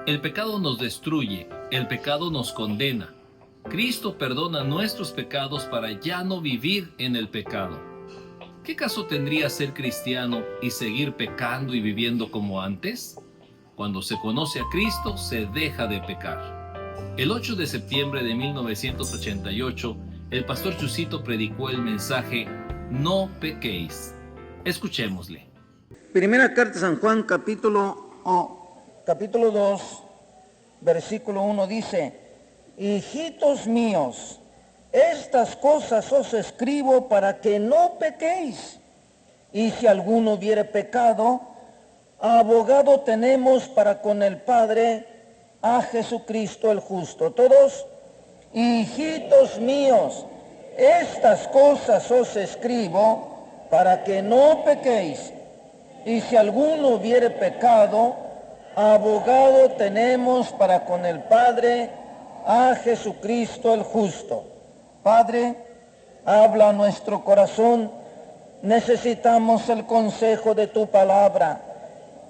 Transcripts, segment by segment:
El pecado nos destruye, el pecado nos condena. Cristo perdona nuestros pecados para ya no vivir en el pecado. ¿Qué caso tendría ser cristiano y seguir pecando y viviendo como antes? Cuando se conoce a Cristo, se deja de pecar. El 8 de septiembre de 1988, el pastor Chusito predicó el mensaje "No pequéis". Escuchémosle. Primera carta de San Juan, capítulo 2, versículo 1 dice: hijitos míos, estas cosas os escribo para que no pequéis. Y si alguno hubiere pecado, abogado tenemos para con el Padre, a Jesucristo el justo. Todos: hijitos míos, estas cosas os escribo para que no pequéis. Y si alguno hubiere pecado, abogado tenemos para con el Padre, a Jesucristo el justo. Padre, habla a nuestro corazón. Necesitamos el consejo de tu palabra.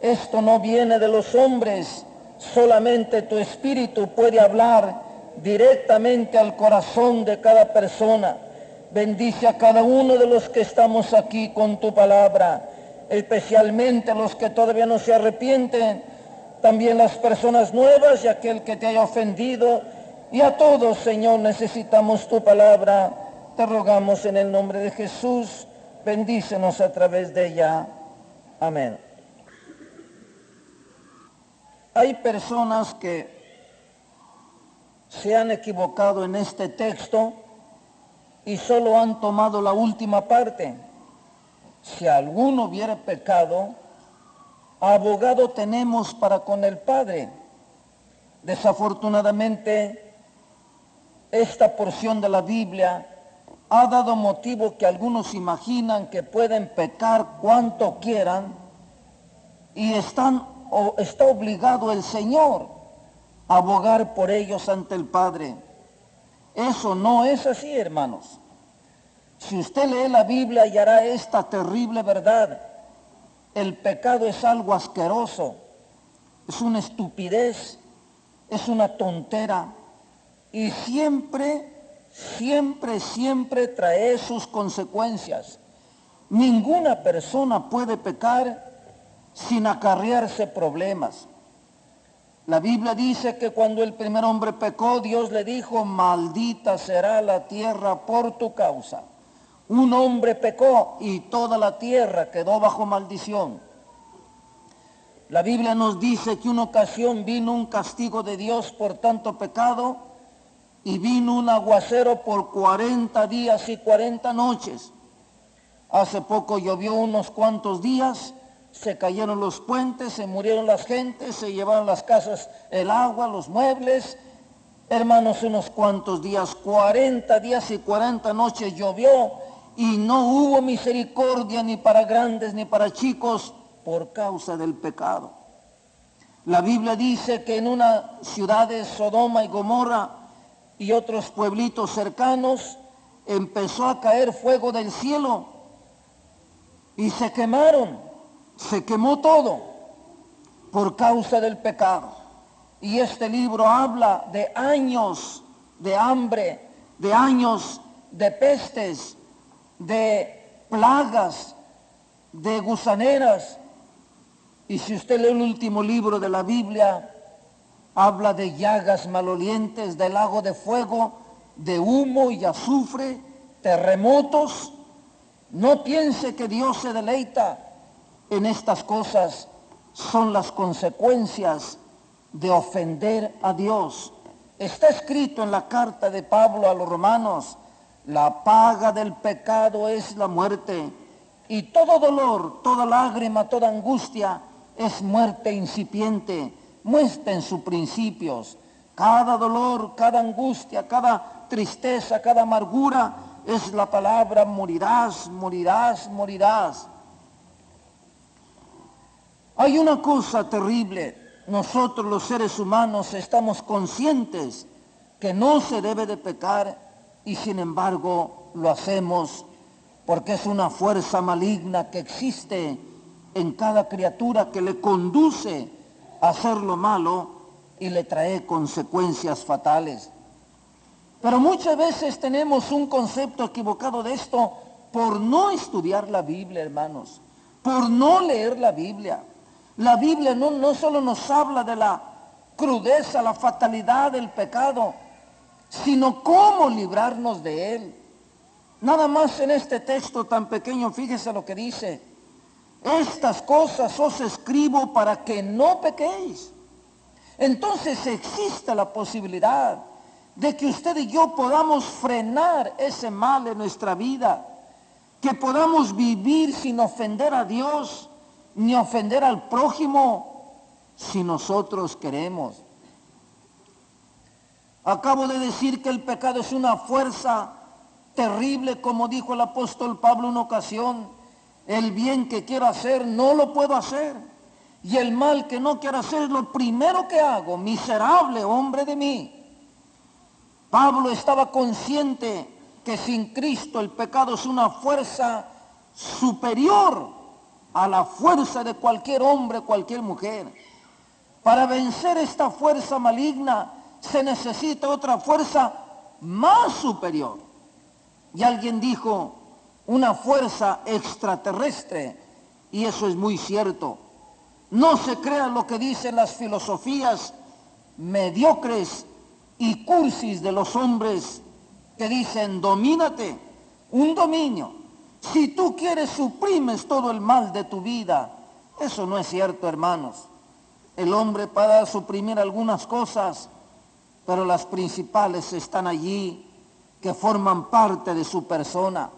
Esto no viene de los hombres. Solamente tu Espíritu puede hablar directamente al corazón de cada persona. Bendice a cada uno de los que estamos aquí con tu palabra, especialmente los que todavía no se arrepienten, también las personas nuevas y aquel que te haya ofendido. Y a todos, Señor, necesitamos tu palabra. Te rogamos en el nombre de Jesús, bendícenos a través de ella. Amén. Hay personas que se han equivocado en este texto y solo han tomado la última parte. Si alguno hubiere pecado, abogado tenemos para con el Padre. Desafortunadamente, esta porción de la Biblia ha dado motivo que algunos imaginan que pueden pecar cuanto quieran y está obligado el Señor a abogar por ellos ante el Padre. Eso no es así, hermanos. Si usted lee la Biblia y hará esta terrible verdad: el pecado es algo asqueroso, es una estupidez, es una tontera, y siempre trae sus consecuencias. Ninguna persona puede pecar sin acarrearse problemas. La Biblia dice que cuando el primer hombre pecó, Dios le dijo: maldita será la tierra por tu causa. Un hombre pecó y toda la tierra quedó bajo maldición. La Biblia nos dice que una ocasión vino un castigo de Dios por tanto pecado, y vino un aguacero por 40 días y 40 noches. Hace poco llovió unos cuantos días, se cayeron los puentes, se murieron las gentes, se llevaron las casas, el agua, los muebles. Hermanos, unos cuantos días, 40 días y 40 noches llovió, y no hubo misericordia ni para grandes ni para chicos por causa del pecado. La Biblia dice que en una ciudad de Sodoma y Gomorra y otros pueblitos cercanos empezó a caer fuego del cielo y se quemaron, se quemó todo por causa del pecado. Y este libro habla de años de hambre, de años de pestes, de plagas, de gusaneras. Y si usted lee el último libro de la Biblia, habla de llagas malolientes, de lago de fuego, de humo y azufre, terremotos. No piense que Dios se deleita en estas cosas. Son las consecuencias de ofender a Dios. Está escrito en la carta de Pablo a los romanos: la paga del pecado es la muerte, y todo dolor, toda lágrima, toda angustia es muerte incipiente. Muestren sus principios. Cada dolor, cada angustia, cada tristeza, cada amargura es la palabra: morirás, morirás, morirás. Hay una cosa terrible. Nosotros los seres humanos estamos conscientes que no se debe de pecar, y sin embargo lo hacemos porque es una fuerza maligna que existe en cada criatura que le conduce a hacer lo malo y le trae consecuencias fatales. Pero muchas veces tenemos un concepto equivocado de esto por no estudiar la Biblia, hermanos, por no leer la Biblia. La Biblia no solo nos habla de la crudeza, la fatalidad del pecado, sino cómo librarnos de él. Nada más en este texto tan pequeño, fíjese lo que dice: estas cosas os escribo para que no pequéis. Entonces existe la posibilidad de que usted y yo podamos frenar ese mal en nuestra vida, que podamos vivir sin ofender a Dios ni ofender al prójimo si nosotros queremos. Acabo de decir que el pecado es una fuerza terrible, como dijo el apóstol Pablo en una ocasión: el bien que quiero hacer no lo puedo hacer, y el mal que no quiero hacer es lo primero que hago. Miserable hombre de mí. Pablo estaba consciente que sin Cristo el pecado es una fuerza superior a la fuerza de cualquier hombre, cualquier mujer. Para vencer esta fuerza maligna se necesita otra fuerza más superior. Y alguien dijo, una fuerza extraterrestre, y eso es muy cierto. No se crea lo que dicen las filosofías mediocres y cursis de los hombres que dicen: domínate, un dominio. Si tú quieres, suprimes todo el mal de tu vida. Eso no es cierto, hermanos. El hombre puede suprimir algunas cosas, pero las principales están allí, que forman parte de su persona.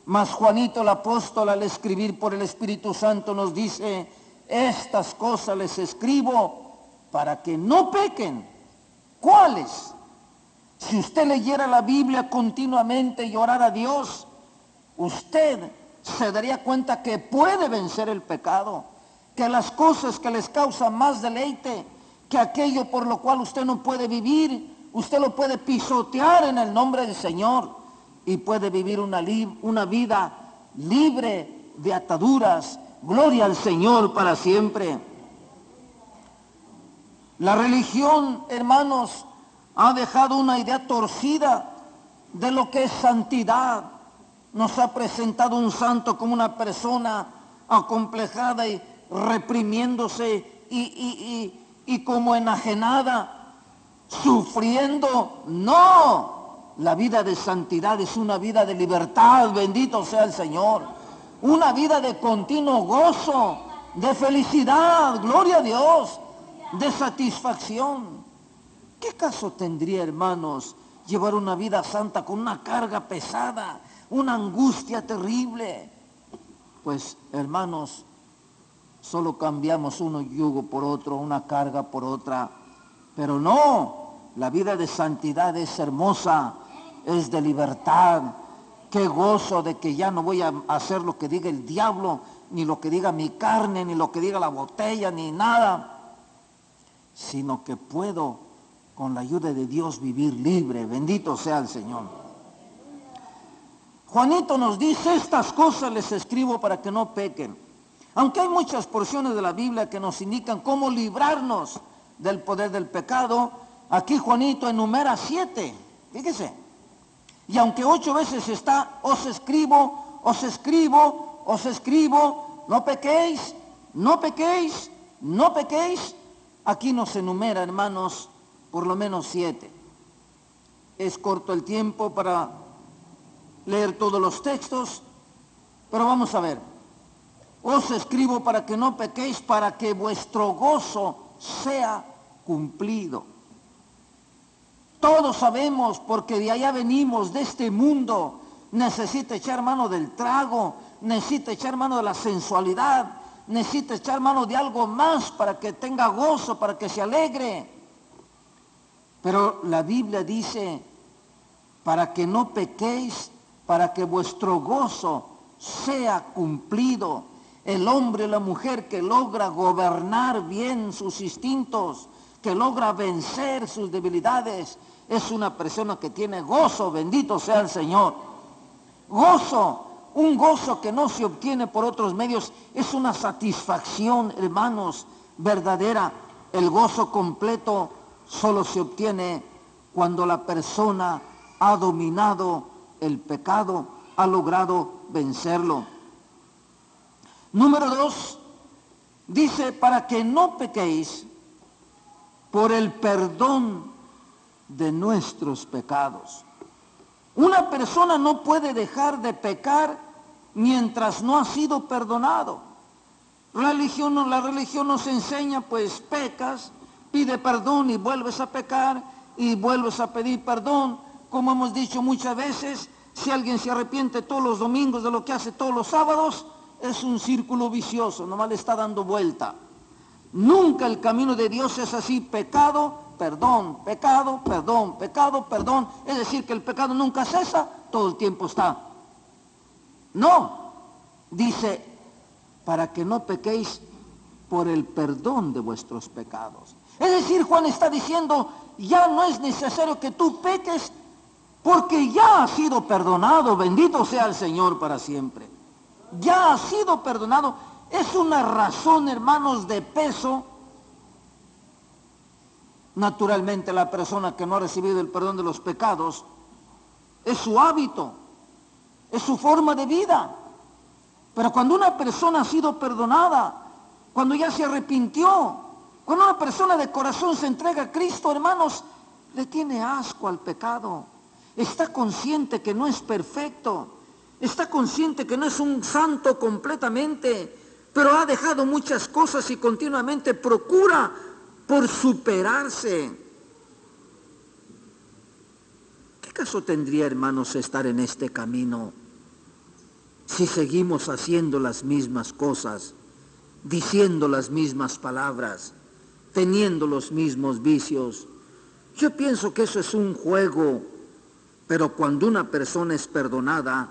Mas Juanito el apóstol, al escribir por el Espíritu Santo, nos dice: estas cosas les escribo para que no pequen. ¿Cuáles? Si usted leyera la Biblia continuamente y orara a Dios, usted se daría cuenta que puede vencer el pecado, que las cosas que les causan más deleite, que aquello por lo cual usted no puede vivir, usted lo puede pisotear en el nombre del Señor y puede vivir una vida libre de ataduras. Gloria al Señor para siempre. La religión, hermanos, ha dejado una idea torcida de lo que es santidad. Nos ha presentado un santo como una persona acomplejada y reprimiéndose y como enajenada, sufriendo. No, la vida de santidad es una vida de libertad, bendito sea el Señor. Una vida de continuo gozo, de felicidad, gloria a Dios, de satisfacción. ¿Qué caso tendría, hermanos, llevar una vida santa con una carga pesada, una angustia terrible? Pues, hermanos, solo cambiamos un yugo por otro, una carga por otra. Pero no, la vida de santidad es hermosa, es de libertad. Qué gozo de que ya no voy a hacer lo que diga el diablo, ni lo que diga mi carne, ni lo que diga la botella, ni nada, sino que puedo, con la ayuda de Dios, vivir libre. Bendito sea el Señor. Juanito nos dice: estas cosas les escribo para que no pequen. Aunque hay muchas porciones de la Biblia que nos indican cómo librarnos del poder del pecado, aquí Juanito enumera 7. Fíjese. Y aunque 8 veces está: os escribo, os escribo, os escribo, no pequéis, no pequéis, no pequéis, aquí nos enumera, hermanos, por lo menos 7. Es corto el tiempo para leer todos los textos, pero vamos a ver. Os escribo para que no pequéis, para que vuestro gozo sea cumplido. Todos sabemos, porque de allá venimos, de este mundo, necesita echar mano del trago, necesita echar mano de la sensualidad, necesita echar mano de algo más para que tenga gozo, para que se alegre. Pero la Biblia dice: para que no pequéis, para que vuestro gozo sea cumplido. El hombre y la mujer que logra gobernar bien sus instintos, que logra vencer sus debilidades, es una persona que tiene gozo, bendito sea el Señor. Gozo, un gozo que no se obtiene por otros medios, es una satisfacción, hermanos, verdadera. El gozo completo solo se obtiene cuando la persona ha dominado el pecado, ha logrado vencerlo. Número 2, dice, para que no pequéis por el perdón de nuestros pecados. Una persona no puede dejar de pecar mientras no ha sido perdonado. La religión nos enseña, pues pecas, pide perdón y vuelves a pecar y vuelves a pedir perdón. Como hemos dicho muchas veces, si alguien se arrepiente todos los domingos de lo que hace todos los sábados, es un círculo vicioso, nomás le está dando vuelta. Nunca el camino de Dios es así: pecado, perdón, pecado, perdón, pecado, perdón. Es decir, que el pecado nunca cesa, todo el tiempo está. No, dice, para que no pequéis por el perdón de vuestros pecados. Es decir, Juan está diciendo, ya no es necesario que tú peques, porque ya has sido perdonado, bendito sea el Señor para siempre. Ya has sido perdonado. Es una razón, hermanos, de peso. Naturalmente, la persona que no ha recibido el perdón de los pecados, es su hábito, es su forma de vida. Pero cuando una persona ha sido perdonada, cuando ya se arrepintió, cuando una persona de corazón se entrega a Cristo, hermanos, le tiene asco al pecado. Está consciente que no es perfecto, está consciente que no es un santo completamente, pero ha dejado muchas cosas y continuamente procura por superarse. ¿Qué caso tendría, hermanos, estar en este camino si seguimos haciendo las mismas cosas, diciendo las mismas palabras, teniendo los mismos vicios? Yo pienso que eso es un juego, pero cuando una persona es perdonada,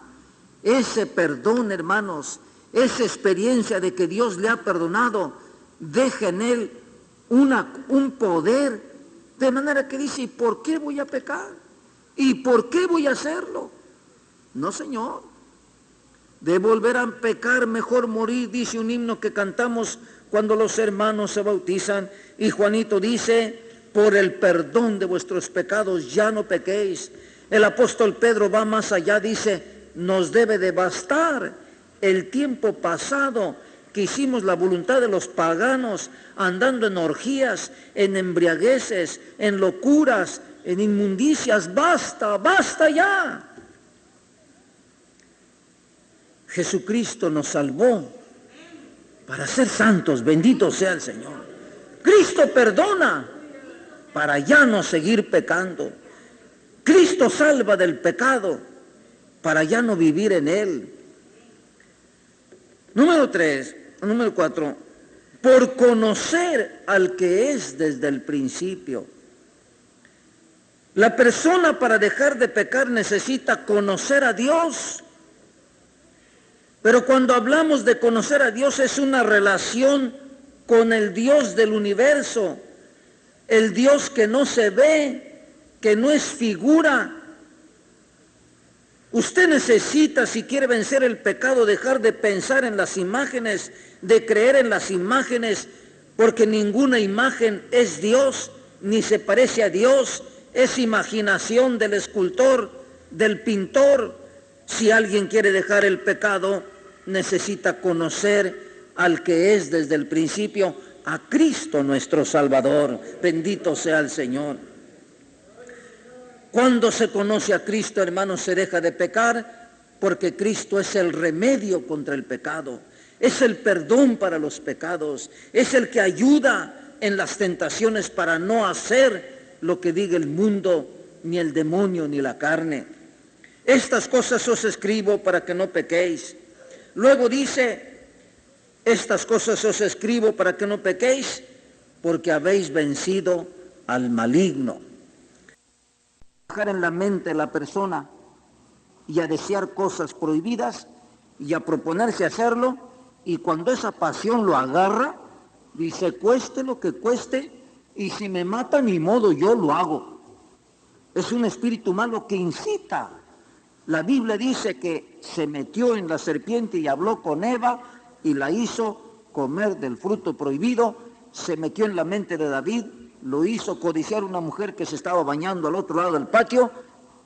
ese perdón, hermanos, esa experiencia de que Dios le ha perdonado, deja en él un poder, de manera que dice, ¿y por qué voy a pecar? ¿Y por qué voy a hacerlo? No, Señor. De volver a pecar, mejor morir, dice un himno que cantamos cuando los hermanos se bautizan. Y Juanito dice, por el perdón de vuestros pecados ya no pequéis. El apóstol Pedro va más allá, dice, nos debe de bastar el tiempo pasado que hicimos la voluntad de los paganos, andando en orgías, en embriagueces, en locuras, en inmundicias. Basta, basta ya. Jesucristo nos salvó para ser santos, bendito sea el Señor. Cristo perdona para ya no seguir pecando. Cristo salva del pecado para ya no vivir en él. Número 4, por conocer al que es desde el principio. La persona para dejar de pecar necesita conocer a Dios. Pero cuando hablamos de conocer a Dios es una relación con el Dios del universo, el Dios que no se ve, que no es figura. Usted necesita, si quiere vencer el pecado, dejar de pensar en las imágenes, de creer en las imágenes, porque ninguna imagen es Dios, ni se parece a Dios, es imaginación del escultor, del pintor. Si alguien quiere dejar el pecado, necesita conocer al que es desde el principio, a Cristo nuestro Salvador. Bendito sea el Señor. Cuando se conoce a Cristo, hermanos, se deja de pecar, porque Cristo es el remedio contra el pecado, es el perdón para los pecados, es el que ayuda en las tentaciones para no hacer lo que diga el mundo, ni el demonio, ni la carne. Estas cosas os escribo para que no pequéis. Luego dice, estas cosas os escribo para que no pequéis, porque habéis vencido al maligno. Dejar en la mente la persona y a desear cosas prohibidas y a proponerse hacerlo, y cuando esa pasión lo agarra, dice, cueste lo que cueste, y si me mata, ni modo, yo lo hago. Es un espíritu malo que incita. La Biblia dice que se metió en la serpiente y habló con Eva y la hizo comer del fruto prohibido, se metió en la mente de David, lo hizo codiciar una mujer que se estaba bañando al otro lado del patio,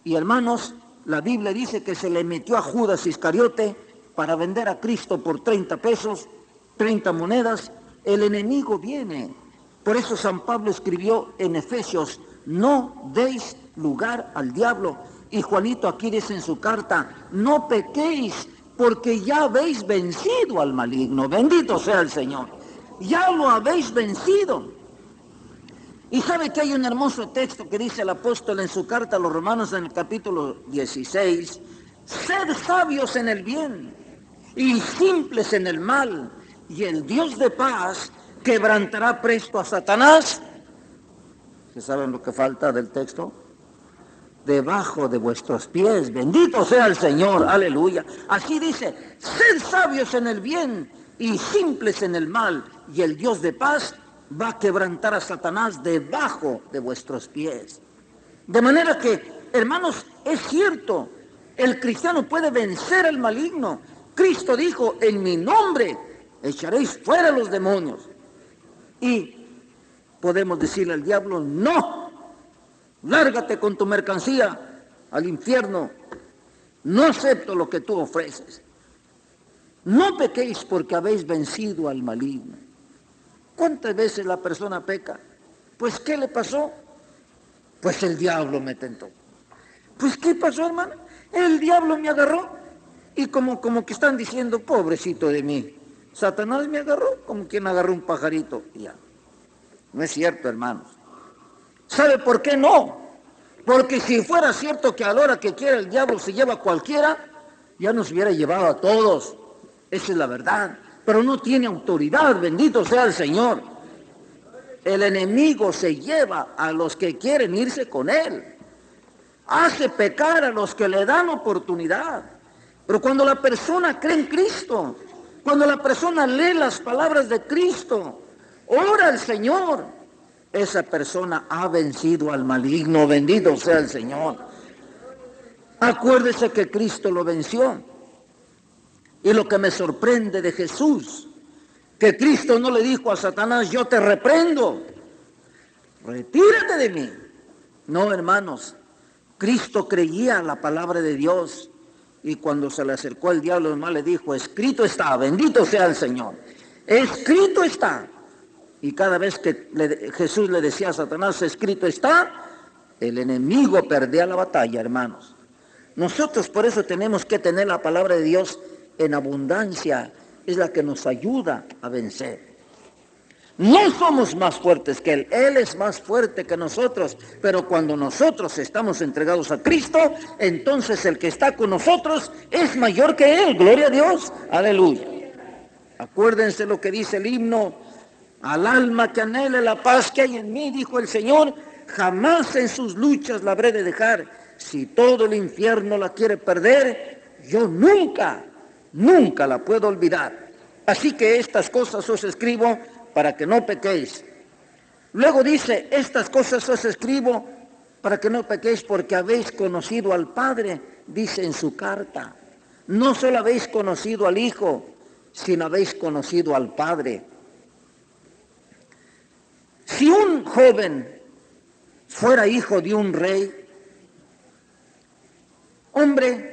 y hermanos, la Biblia dice que se le metió a Judas Iscariote para vender a Cristo por 30 pesos, 30 monedas. El enemigo viene. Por eso San Pablo escribió en Efesios, no deis lugar al diablo. Y Juanito aquí dice en su carta, no pequéis, porque ya habéis vencido al maligno. Bendito sea el Señor. Ya lo habéis vencido. Y sabe que hay un hermoso texto que dice el apóstol en su carta a los romanos en el capítulo 16, sed sabios en el bien y simples en el mal, y el Dios de paz quebrantará presto a Satanás. ¿Se saben lo que falta del texto? Debajo de vuestros pies. Bendito sea el Señor, aleluya. Así dice, sed sabios en el bien y simples en el mal, y el Dios de paz va a quebrantar a Satanás debajo de vuestros pies. De manera que, hermanos, es cierto, el cristiano puede vencer al maligno. Cristo dijo, en mi nombre echaréis fuera los demonios. Y podemos decirle al diablo, no, lárgate con tu mercancía al infierno, no acepto lo que tú ofreces. No pequéis porque habéis vencido al maligno. ¿Cuántas veces la persona peca? Pues, ¿qué le pasó? Pues el diablo me tentó. Pues, ¿qué pasó, hermano? El diablo me agarró. Y como que están diciendo, pobrecito de mí. Satanás me agarró como quien agarró un pajarito. Ya. No es cierto, hermanos. ¿Sabe por qué no? Porque si fuera cierto que a la hora que quiera el diablo se lleva a cualquiera, ya nos hubiera llevado a todos. Esa es la verdad. Pero no tiene autoridad, bendito sea el Señor. El enemigo se lleva a los que quieren irse con él. Hace pecar a los que le dan oportunidad. Pero cuando la persona cree en Cristo, cuando la persona lee las palabras de Cristo, ora al Señor, esa persona ha vencido al maligno, bendito sea el Señor. Acuérdese que Cristo lo venció. Y lo que me sorprende de Jesús, que Cristo no le dijo a Satanás, yo te reprendo, retírate de mí. No, hermanos, Cristo creía la palabra de Dios, y cuando se le acercó el diablo, hermano, le dijo, escrito está, bendito sea el Señor, escrito está. Y cada vez que Jesús le decía a Satanás, escrito está, el enemigo perdía la batalla, hermanos. Nosotros por eso tenemos que tener la palabra de Dios en abundancia, es la que nos ayuda a vencer. No somos más fuertes que Él es más fuerte que nosotros, pero cuando nosotros estamos entregados a Cristo, entonces el que está con nosotros es mayor que Él, gloria a Dios, aleluya. Acuérdense lo que dice el himno, al alma que anhele la paz que hay en mí, dijo el Señor, jamás en sus luchas la habré de dejar. Si todo el infierno la quiere perder, yo nunca la puedo olvidar. Así que estas cosas os escribo para que no pequéis. Luego dice, estas cosas os escribo para que no pequéis porque habéis conocido al Padre, dice en su carta. No solo habéis conocido al Hijo, sino habéis conocido al Padre. Si un joven fuera hijo de un rey, hombre,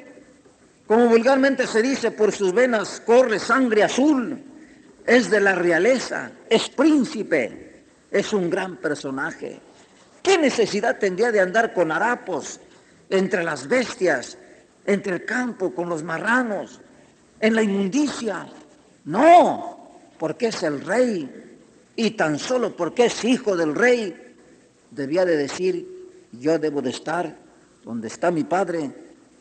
como vulgarmente se dice, por sus venas corre sangre azul, es de la realeza, es príncipe, es un gran personaje. ¿Qué necesidad tendría de andar con harapos entre las bestias, entre el campo, con los marranos, en la inmundicia? No, porque es el rey, y tan solo porque es hijo del rey, debía de decir, yo debo de estar donde está mi padre,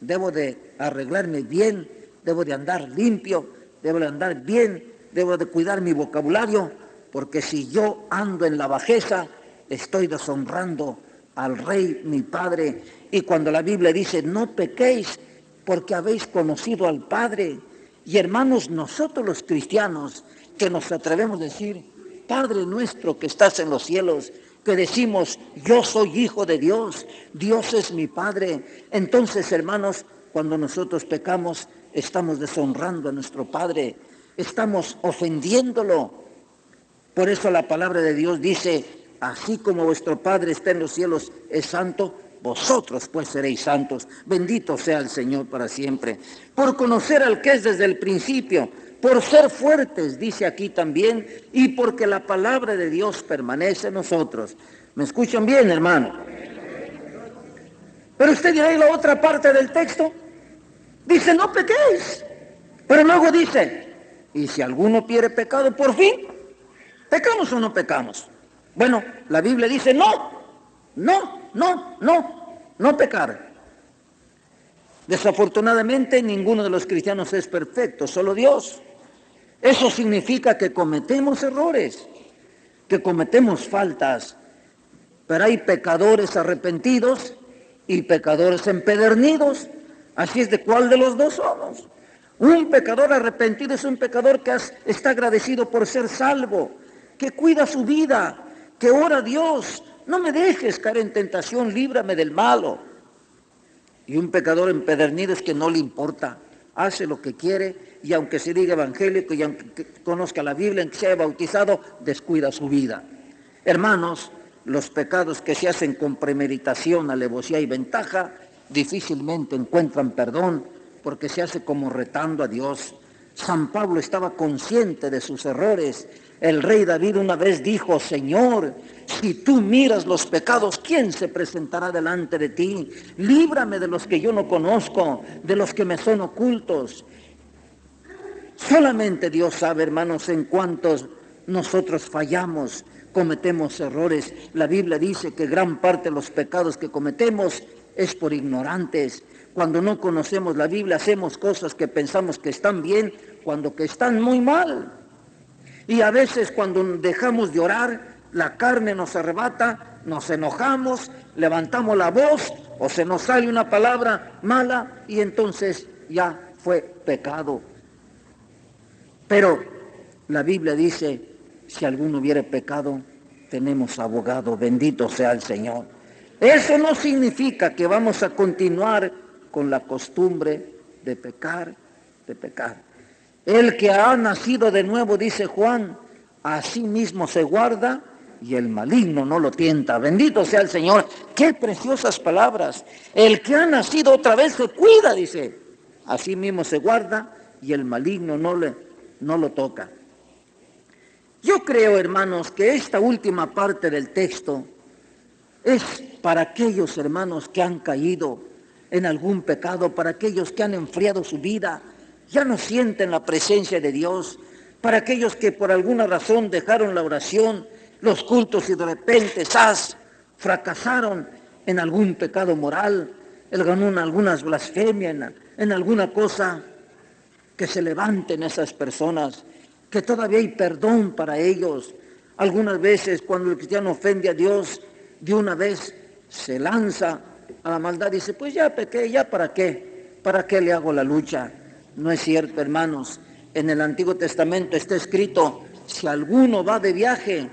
debo de arreglarme bien, debo de andar limpio, debo de andar bien, debo de cuidar mi vocabulario, porque si yo ando en la bajeza, estoy deshonrando al rey, mi padre. Y cuando la Biblia dice, no pequéis, porque habéis conocido al Padre. Y hermanos, nosotros los cristianos, que nos atrevemos a decir, Padre nuestro que estás en los cielos, que decimos, yo soy hijo de Dios, Dios es mi Padre. Entonces, hermanos, cuando nosotros pecamos, estamos deshonrando a nuestro Padre, estamos ofendiéndolo. Por eso la palabra de Dios dice, así como vuestro Padre está en los cielos es santo, vosotros pues seréis santos. Bendito sea el Señor para siempre. Por conocer al que es desde el principio, por ser fuertes, dice aquí también, y porque la palabra de Dios permanece en nosotros. ¿Me escuchan bien, hermano? Pero usted dirá, ¿y la otra parte del texto? Dice, no pequéis. Pero luego dice, y si alguno pierde pecado, por fin, ¿pecamos o no pecamos? Bueno, la Biblia dice, no pecar. Desafortunadamente, ninguno de los cristianos es perfecto, solo Dios. Eso significa que cometemos errores, que cometemos faltas, pero hay pecadores arrepentidos y pecadores empedernidos. Así es, ¿de cuál de los dos somos? Un pecador arrepentido es un pecador que está agradecido por ser salvo, que cuida su vida, que ora a Dios, no me dejes caer en tentación, líbrame del malo. Y un pecador empedernido es que no le importa, hace lo que quiere, y aunque se diga evangélico y aunque conozca la Biblia, aunque sea bautizado, descuida su vida. Hermanos, los pecados que se hacen con premeditación, alevosía y ventaja, difícilmente encuentran perdón, porque se hace como retando a Dios. San Pablo estaba consciente de sus errores. El rey David una vez dijo, Señor, si tú miras los pecados, ¿quién se presentará delante de ti? Líbrame de los que yo no conozco, de los que me son ocultos. Solamente Dios sabe, hermanos, en cuántos nosotros fallamos, cometemos errores. La Biblia dice que gran parte de los pecados que cometemos es por ignorantes. Cuando no conocemos la Biblia hacemos cosas que pensamos que están bien, cuando que están muy mal. Y a veces cuando dejamos de orar, la carne nos arrebata, nos enojamos, levantamos la voz o se nos sale una palabra mala y entonces ya fue pecado. Pero la Biblia dice, si alguno hubiere pecado, tenemos abogado, bendito sea el Señor. Eso no significa que vamos a continuar con la costumbre de pecar, El que ha nacido de nuevo, dice Juan, a sí mismo se guarda y el maligno no lo tienta. Bendito sea el Señor. Qué preciosas palabras. El que ha nacido otra vez se cuida, dice. A sí mismo se guarda y el maligno no lo toca. Yo creo, hermanos, que esta última parte del texto es para aquellos hermanos que han caído en algún pecado, para aquellos que han enfriado su vida, ya no sienten la presencia de Dios, para aquellos que por alguna razón dejaron la oración, los cultos y de repente fracasaron en algún pecado moral, en algunas blasfemias, en alguna cosa. Que se levanten esas personas, que todavía hay perdón para ellos. Algunas veces cuando el cristiano ofende a Dios, de una vez se lanza a la maldad y dice, pues ya pequé, ya para qué le hago la lucha. No es cierto, hermanos. En el Antiguo Testamento está escrito, si alguno va de viaje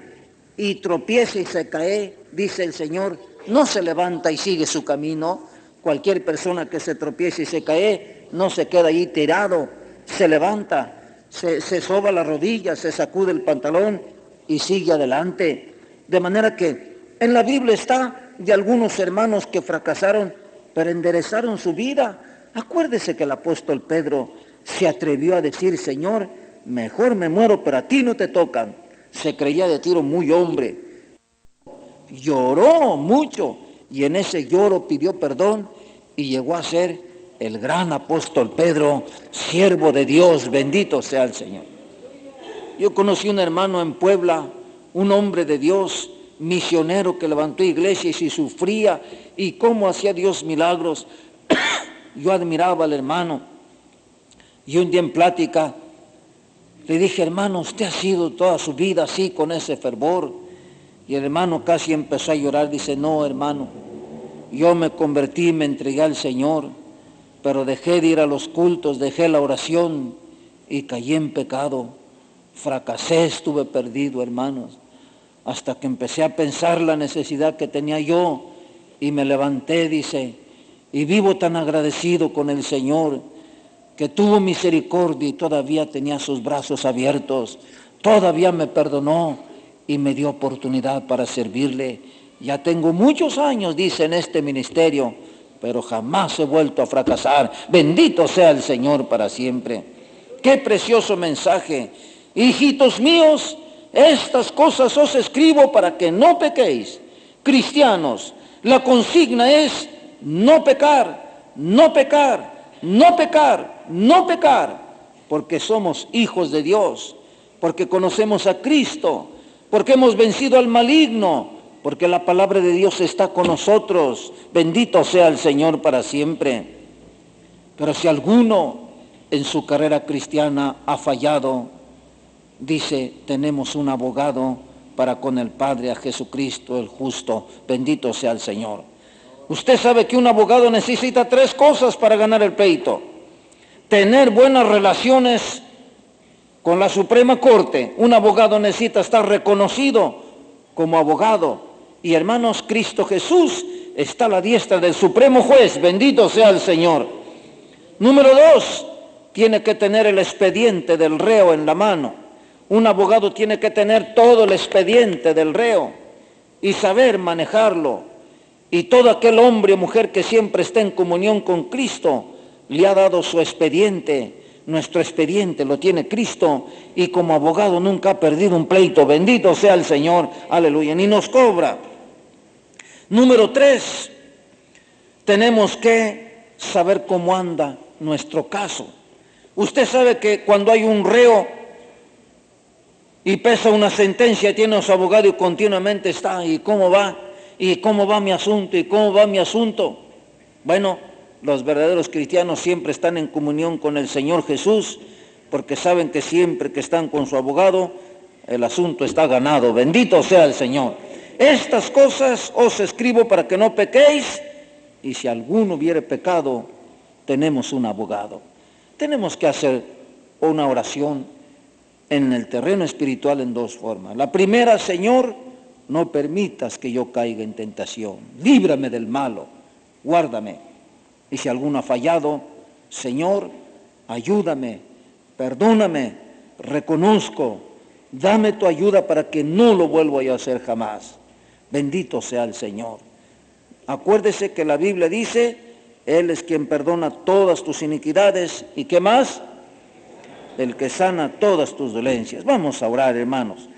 y tropieza y se cae, dice el Señor, no se levanta y sigue su camino. Cualquier persona que se tropiece y se cae, no se queda ahí tirado, se levanta, se soba la rodilla, se sacude el pantalón y sigue adelante. De manera que en la Biblia está de algunos hermanos que fracasaron, pero enderezaron su vida. Acuérdese que el apóstol Pedro se atrevió a decir, Señor, mejor me muero, pero a ti no te tocan. Se creía de tiro muy hombre. Lloró mucho y en ese lloro pidió perdón y llegó a ser el gran apóstol Pedro, siervo de Dios, bendito sea el Señor. Yo conocí un hermano en Puebla, un hombre de Dios, misionero que levantó iglesias y sufría y cómo hacía Dios milagros. Yo admiraba al hermano y un día en plática le dije, hermano, usted ha sido toda su vida así con ese fervor. Y el hermano casi empezó a llorar, dice, no, hermano, yo me convertí, me entregué al Señor, pero dejé de ir a los cultos, dejé la oración y caí en pecado. Fracasé, estuve perdido, hermanos, hasta que empecé a pensar la necesidad que tenía yo y me levanté, dice, y vivo tan agradecido con el Señor que tuvo misericordia y todavía tenía sus brazos abiertos, todavía me perdonó y me dio oportunidad para servirle. Ya tengo muchos años, dice, en este ministerio, pero jamás he vuelto a fracasar. Bendito sea el Señor para siempre. Qué precioso mensaje. Hijitos míos, estas cosas os escribo para que no pequéis. Cristianos, la consigna es no pecar, no pecar, no pecar, no pecar, porque somos hijos de Dios, porque conocemos a Cristo, porque hemos vencido al maligno, porque la palabra de Dios está con nosotros. Bendito sea el Señor para siempre. Pero si alguno en su carrera cristiana ha fallado, dice, tenemos un abogado para con el Padre, a Jesucristo el justo. Bendito sea el Señor. Usted sabe que un abogado necesita 3 cosas para ganar el pleito: tener buenas relaciones con la Suprema Corte. Un abogado necesita estar reconocido como abogado. Y hermanos, Cristo Jesús está a la diestra del Supremo Juez. Bendito sea el Señor. Número 2, tiene que tener el expediente del reo en la mano. Un abogado tiene que tener todo el expediente del reo y saber manejarlo. Y todo aquel hombre o mujer que siempre está en comunión con Cristo le ha dado su expediente. Nuestro expediente lo tiene Cristo, y como abogado nunca ha perdido un pleito. Bendito sea el Señor, aleluya, ni nos cobra. Número 3, tenemos que saber cómo anda nuestro caso. Usted sabe que cuando hay un reo y pesa una sentencia, tiene a su abogado y continuamente está, ¿y cómo va? ¿Y cómo va mi asunto? ¿Y cómo va mi asunto? Bueno, los verdaderos cristianos siempre están en comunión con el Señor Jesús, porque saben que siempre que están con su abogado, el asunto está ganado. Bendito sea el Señor. Estas cosas os escribo para que no pequéis, y si alguno hubiere pecado, tenemos un abogado. Tenemos que hacer una oración en el terreno espiritual en 2 formas. La primera: Señor, no permitas que yo caiga en tentación. Líbrame del malo, guárdame. Y si alguno ha fallado, Señor, ayúdame, perdóname, reconozco, dame tu ayuda para que no lo vuelva yo a hacer jamás. Bendito sea el Señor. Acuérdese que la Biblia dice, Él es quien perdona todas tus iniquidades. ¿Y qué más? El que sana todas tus dolencias. Vamos a orar, hermanos.